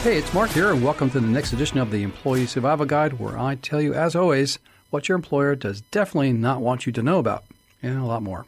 Hey, it's Mark here, and welcome to the next edition of the Employee Survival Guide, where I tell you, as always, what your employer does definitely not want you to know about, and a lot more.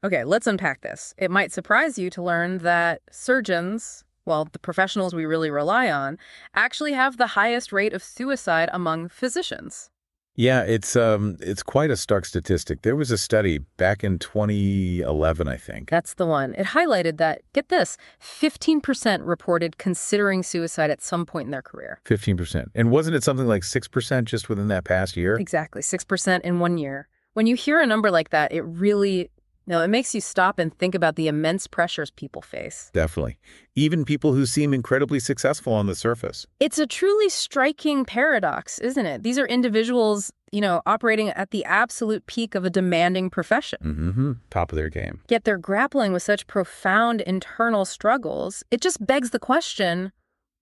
Okay, let's unpack this. It might surprise you to learn that surgeons, well, the professionals we really rely on, actually have the highest rate of suicide among physicians. Yeah, it's quite a stark statistic. There was a study back in 2011, I think. That's the one. It highlighted that, get this, 15% reported considering suicide at some point in their career. 15%. And wasn't it something like 6% just within that past year? Exactly, 6% in 1 year. When you hear a number like that, it really, it makes you stop and think about the immense pressures people face. Definitely. Even people who seem incredibly successful on the surface. It's a truly striking paradox, isn't it? These are individuals, operating at the absolute peak of a demanding profession. Mm-hmm. Top of their game. Yet they're grappling with such profound internal struggles. It just begs the question,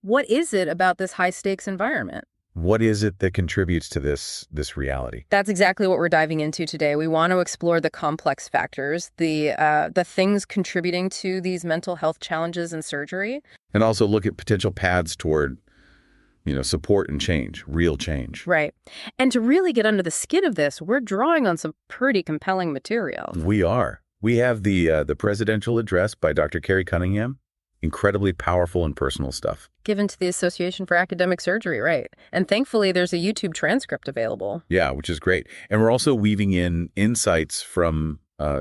what is it about this high-stakes environment? What is it that contributes to this reality? That's exactly what we're diving into today. We want to explore the complex factors, the things contributing to these mental health challenges in surgery. And also look at potential paths toward, support and change, real change. Right. And to really get under the skin of this, we're drawing on some pretty compelling material. We are. We have the presidential address by Dr. Carrie Cunningham. Incredibly powerful and personal stuff. Given to the Association for Academic Surgery, right. And thankfully, there's a YouTube transcript available. Yeah, which is great. And we're also weaving in insights from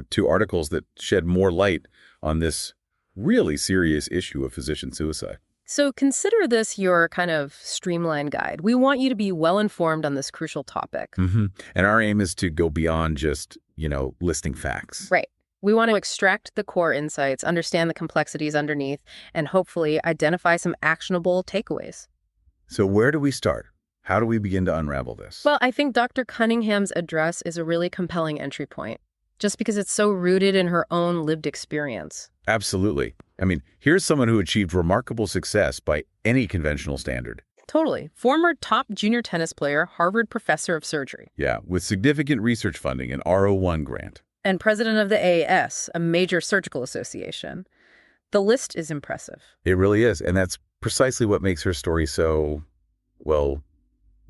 2 articles that shed more light on this really serious issue of physician suicide. So consider this your kind of streamlined guide. We want you to be well-informed on this crucial topic. Mm-hmm. And our aim is to go beyond just, listing facts. Right. We want to extract the core insights, understand the complexities underneath, and hopefully identify some actionable takeaways. So where do we start? How do we begin to unravel this? Well, I think Dr. Cunningham's address is a really compelling entry point, just because it's so rooted in her own lived experience. Absolutely. I mean, here's someone who achieved remarkable success by any conventional standard. Totally. Former top junior tennis player, Harvard professor of surgery. Yeah, with significant research funding and R01 grant. And president of the AAS, a major surgical association. The list is impressive. It really is. And that's precisely what makes her story so,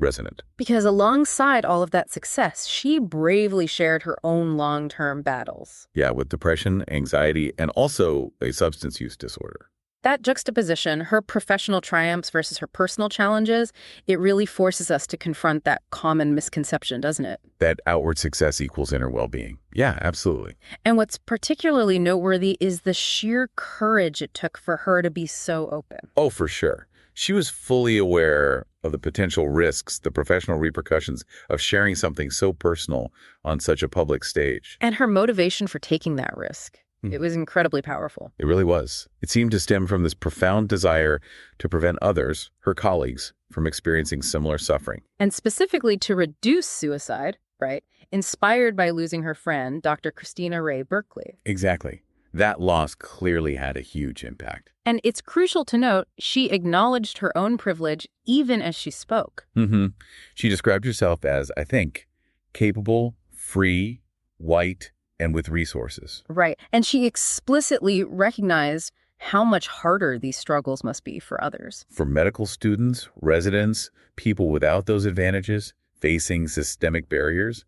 resonant. Because alongside all of that success, she bravely shared her own long-term battles. Yeah, with depression, anxiety, and also a substance use disorder. That juxtaposition, her professional triumphs versus her personal challenges, it really forces us to confront that common misconception, doesn't it? That outward success equals inner well-being. Yeah, absolutely. And what's particularly noteworthy is the sheer courage it took for her to be so open. Oh, for sure. She was fully aware of the potential risks, the professional repercussions of sharing something so personal on such a public stage. And her motivation for taking that risk. It was incredibly powerful. It really was. It seemed to stem from this profound desire to prevent others, her colleagues, from experiencing similar suffering. And specifically to reduce suicide, right? Inspired by losing her friend, Dr. Christina Ray Berkeley. Exactly. That loss clearly had a huge impact. And it's crucial to note, she acknowledged her own privilege even as she spoke. Mm-hmm. She described herself as, I think, capable, free, white, and with resources. Right. And she explicitly recognized how much harder these struggles must be for others. For medical students, residents, people without those advantages, facing systemic barriers,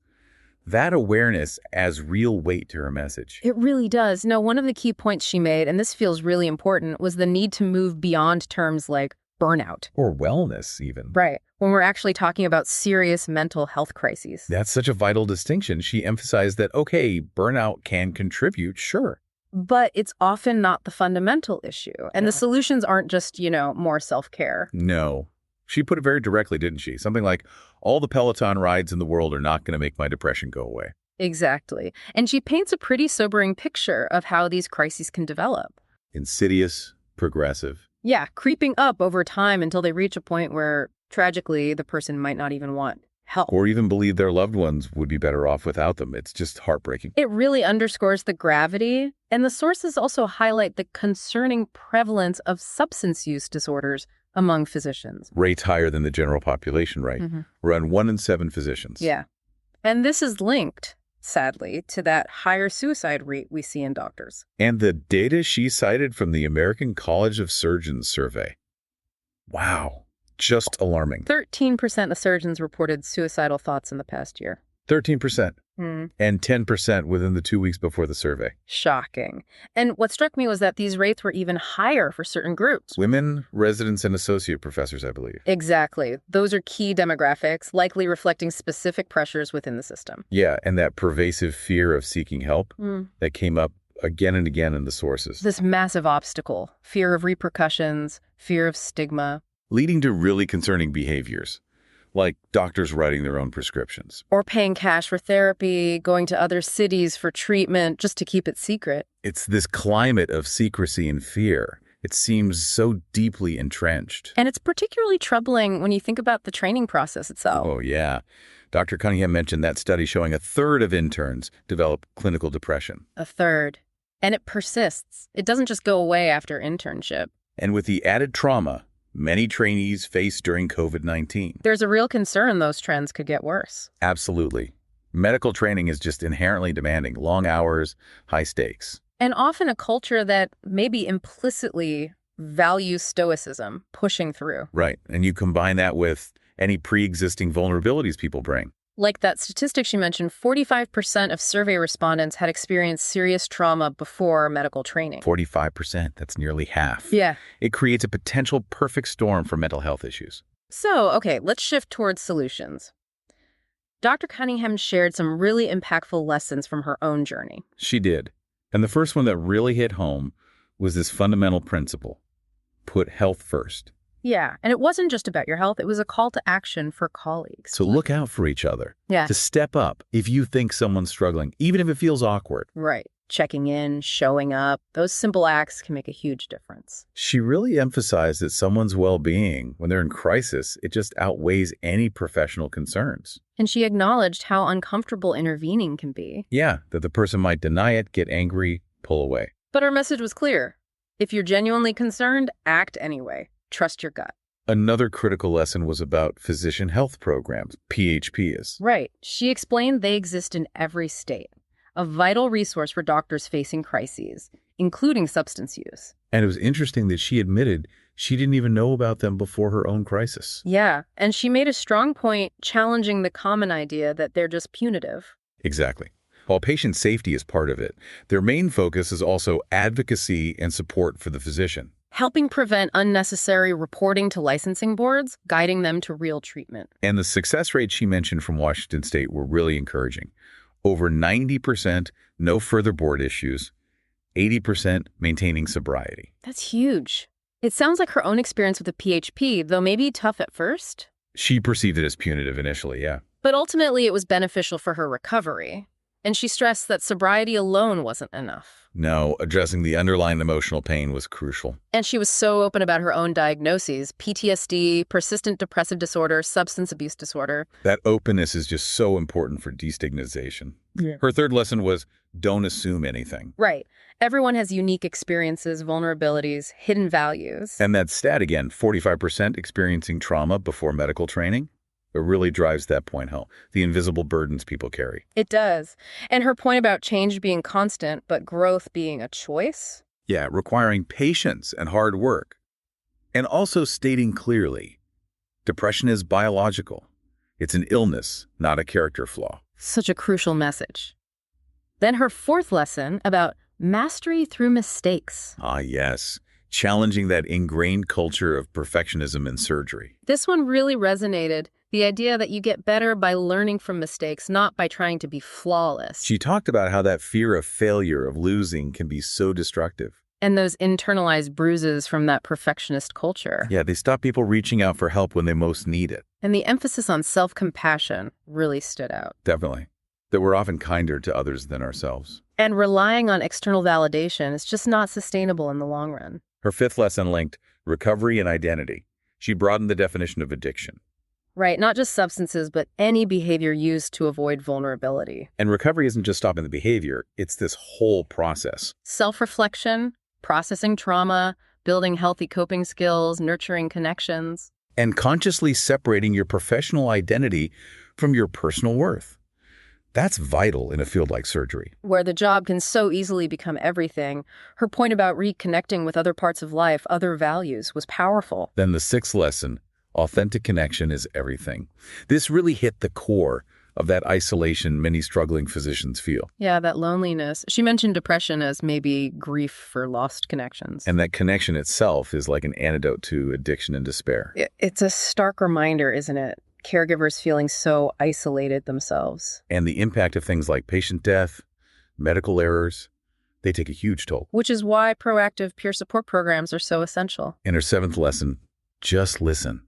that awareness adds real weight to her message. It really does. One of the key points she made, and this feels really important, was the need to move beyond terms like burnout. Or wellness, even. Right. When we're actually talking about serious mental health crises. That's such a vital distinction. She emphasized that, okay, burnout can contribute, sure. But it's often not the fundamental issue. And the solutions aren't just, more self-care. No. She put it very directly, didn't she? Something like, all the Peloton rides in the world are not going to make my depression go away. Exactly. And she paints a pretty sobering picture of how these crises can develop. Insidious, progressive. Yeah, creeping up over time until they reach a point where, tragically, the person might not even want help. Or even believe their loved ones would be better off without them. It's just heartbreaking. It really underscores the gravity, and the sources also highlight the concerning prevalence of substance use disorders among physicians. Rates higher than the general population, right? Mm-hmm. Around 1 in 7 physicians. Yeah. And this is linked, sadly, to that higher suicide rate we see in doctors. And the data she cited from the American College of Surgeons survey. Wow. Just alarming. 13% of surgeons reported suicidal thoughts in the past year. 13%. Hmm. And 10% within the 2 weeks before the survey. Shocking. And what struck me was that these rates were even higher for certain groups. Women, residents, and associate professors, I believe. Exactly. Those are key demographics, likely reflecting specific pressures within the system. Yeah, and that pervasive fear of seeking help that came up again and again in the sources. This massive obstacle, fear of repercussions, fear of stigma. Leading to really concerning behaviors, like doctors writing their own prescriptions. Or paying cash for therapy, going to other cities for treatment just to keep it secret. It's this climate of secrecy and fear. It seems so deeply entrenched. And it's particularly troubling when you think about the training process itself. Oh, yeah. Dr. Cunningham mentioned that study showing a third of interns develop clinical depression. A third. And it persists. It doesn't just go away after internship. And with the added trauma many trainees face during COVID-19. There's a real concern those trends could get worse. Absolutely. Medical training is just inherently demanding, long hours, high stakes. And often a culture that maybe implicitly values stoicism, pushing through. Right. And you combine that with any pre-existing vulnerabilities people bring. Like that statistic she mentioned, 45% of survey respondents had experienced serious trauma before medical training. 45%, that's nearly half. Yeah. It creates a potential perfect storm for mental health issues. So, okay, let's shift towards solutions. Dr. Cunningham shared some really impactful lessons from her own journey. She did. And the first one that really hit home was this fundamental principle: put health first. Yeah, and it wasn't just about your health. It was a call to action for colleagues. So look out for each other. Yeah. To step up if you think someone's struggling, even if it feels awkward. Right. Checking in, showing up, those simple acts can make a huge difference. She really emphasized that someone's well-being, when they're in crisis, it just outweighs any professional concerns. And she acknowledged how uncomfortable intervening can be. Yeah, that the person might deny it, get angry, pull away. But her message was clear. If you're genuinely concerned, act anyway. Trust your gut. Another critical lesson was about physician health programs, PHPs. Right. She explained they exist in every state, a vital resource for doctors facing crises, including substance use. And it was interesting that she admitted she didn't even know about them before her own crisis. Yeah, and she made a strong point challenging the common idea that they're just punitive. Exactly. While patient safety is part of it, their main focus is also advocacy and support for the physician. Helping prevent unnecessary reporting to licensing boards, guiding them to real treatment. And the success rates she mentioned from Washington State were really encouraging. Over 90%, no further board issues, 80% maintaining sobriety. That's huge. It sounds like her own experience with the PHP, though maybe tough at first. She perceived it as punitive initially, yeah. But ultimately it was beneficial for her recovery. And she stressed that sobriety alone wasn't enough. No, addressing the underlying emotional pain was crucial. And she was so open about her own diagnoses: PTSD, persistent depressive disorder, substance abuse disorder. That openness is just so important for destigmatization. Yeah. Her third lesson was don't assume anything. Right. Everyone has unique experiences, vulnerabilities, hidden values. And that stat again, 45% experiencing trauma before medical training. It really drives that point home, the invisible burdens people carry. It does. And her point about change being constant, but growth being a choice? Yeah, requiring patience and hard work. And also stating clearly, depression is biological. It's an illness, not a character flaw. Such a crucial message. Then her fourth lesson about mastery through mistakes. Ah, yes. Challenging that ingrained culture of perfectionism in surgery. This one really resonated. The idea that you get better by learning from mistakes, not by trying to be flawless. She talked about how that fear of failure, of losing, can be so destructive. And those internalized bruises from that perfectionist culture. Yeah, they stop people reaching out for help when they most need it. And the emphasis on self-compassion really stood out. Definitely. That we're often kinder to others than ourselves. And relying on external validation is just not sustainable in the long run. Her fifth lesson linked recovery and identity. She broadened the definition of addiction. Right, not just substances, but any behavior used to avoid vulnerability. And recovery isn't just stopping the behavior, it's this whole process. Self-reflection, processing trauma, building healthy coping skills, nurturing connections. And consciously separating your professional identity from your personal worth. That's vital in a field like surgery. Where the job can so easily become everything, her point about reconnecting with other parts of life, other values, was powerful. Then the sixth lesson, authentic connection is everything. This really hit the core of that isolation many struggling physicians feel. Yeah, that loneliness. She mentioned depression as maybe grief for lost connections. And that connection itself is like an antidote to addiction and despair. It's a stark reminder, isn't it? Caregivers feeling so isolated themselves. And the impact of things like patient death, medical errors, they take a huge toll. Which is why proactive peer support programs are so essential. And her seventh lesson, just listen.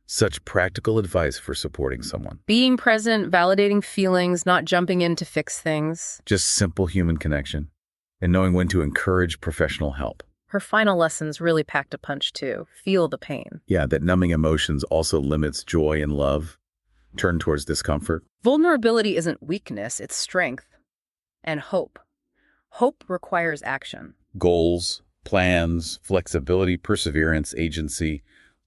Such practical advice for supporting someone. Being present, validating feelings, not jumping in to fix things. Just simple human connection and knowing when to encourage professional help. Her final lessons really packed a punch too. Feel the pain. Yeah, that numbing emotions also limits joy and love. Turn towards discomfort. Vulnerability isn't weakness, it's strength. And hope. Hope requires action. Goals, plans, flexibility, perseverance, agency,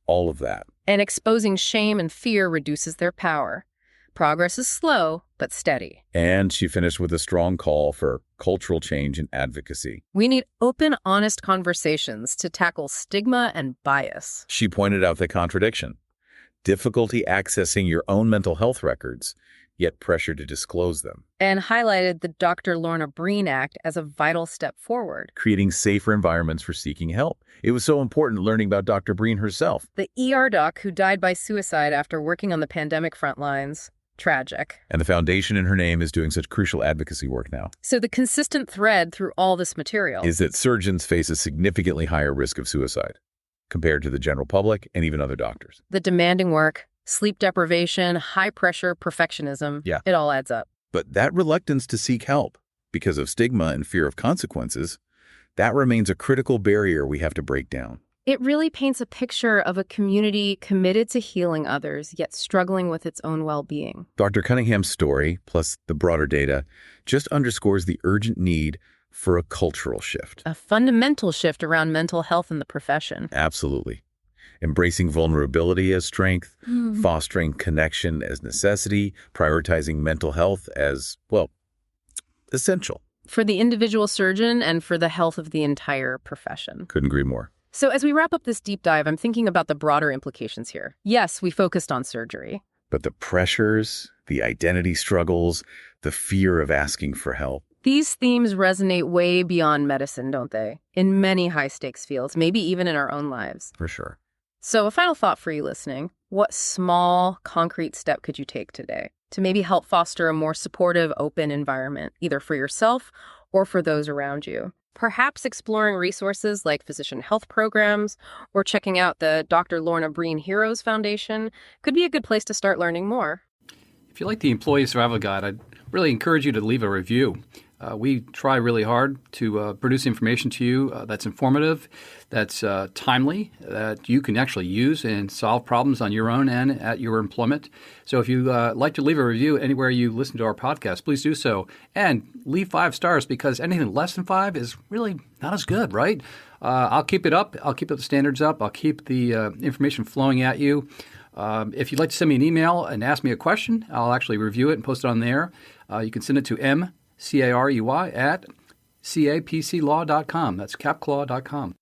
all of that. And exposing shame and fear reduces their power. Progress is slow, but steady. And she finished with a strong call for cultural change and advocacy. We need open, honest conversations to tackle stigma and bias. She pointed out the contradiction. Difficulty accessing your own mental health records, yet pressure to disclose them. And highlighted the Dr. Lorna Breen Act as a vital step forward. Creating safer environments for seeking help. It was so important learning about Dr. Breen herself. The ER doc who died by suicide after working on the pandemic front lines. Tragic. And the foundation in her name is doing such crucial advocacy work now. So the consistent thread through all this material is that surgeons face a significantly higher risk of suicide compared to the general public and even other doctors. The demanding work, sleep deprivation, high pressure, perfectionism. Yeah. It all adds up. But that reluctance to seek help because of stigma and fear of consequences, that remains a critical barrier we have to break down. It really paints a picture of a community committed to healing others, yet struggling with its own well-being. Dr. Cunningham's story, plus the broader data, just underscores the urgent need for a cultural shift. A fundamental shift around mental health in the profession. Absolutely. Embracing vulnerability as strength, fostering connection as necessity, prioritizing mental health as, well, essential. For the individual surgeon and for the health of the entire profession. Couldn't agree more. So as we wrap up this deep dive, I'm thinking about the broader implications here. Yes, we focused on surgery. But the pressures, the identity struggles, the fear of asking for help. These themes resonate way beyond medicine, don't they? In many high-stakes fields, maybe even in our own lives. For sure. So a final thought for you listening. What small, concrete step could you take today to maybe help foster a more supportive, open environment, either for yourself or for those around you? Perhaps exploring resources like physician health programs or checking out the Dr. Lorna Breen Heroes Foundation could be a good place to start learning more. If you like the Employee Survival Guide, I'd really encourage you to leave a review. We try really hard to produce information to you that's informative, that's timely, that you can actually use and solve problems on your own and at your employment. So if you like to leave a review anywhere you listen to our podcast, please do so. And leave 5 stars because anything less than 5 is really not as good, right? I'll keep it up. I'll keep the standards up. I'll keep the information flowing at you. If you'd like to send me an email and ask me a question, I'll actually review it and post it on there. You can send it to Carrie at capclaw.com. That's capclaw.com.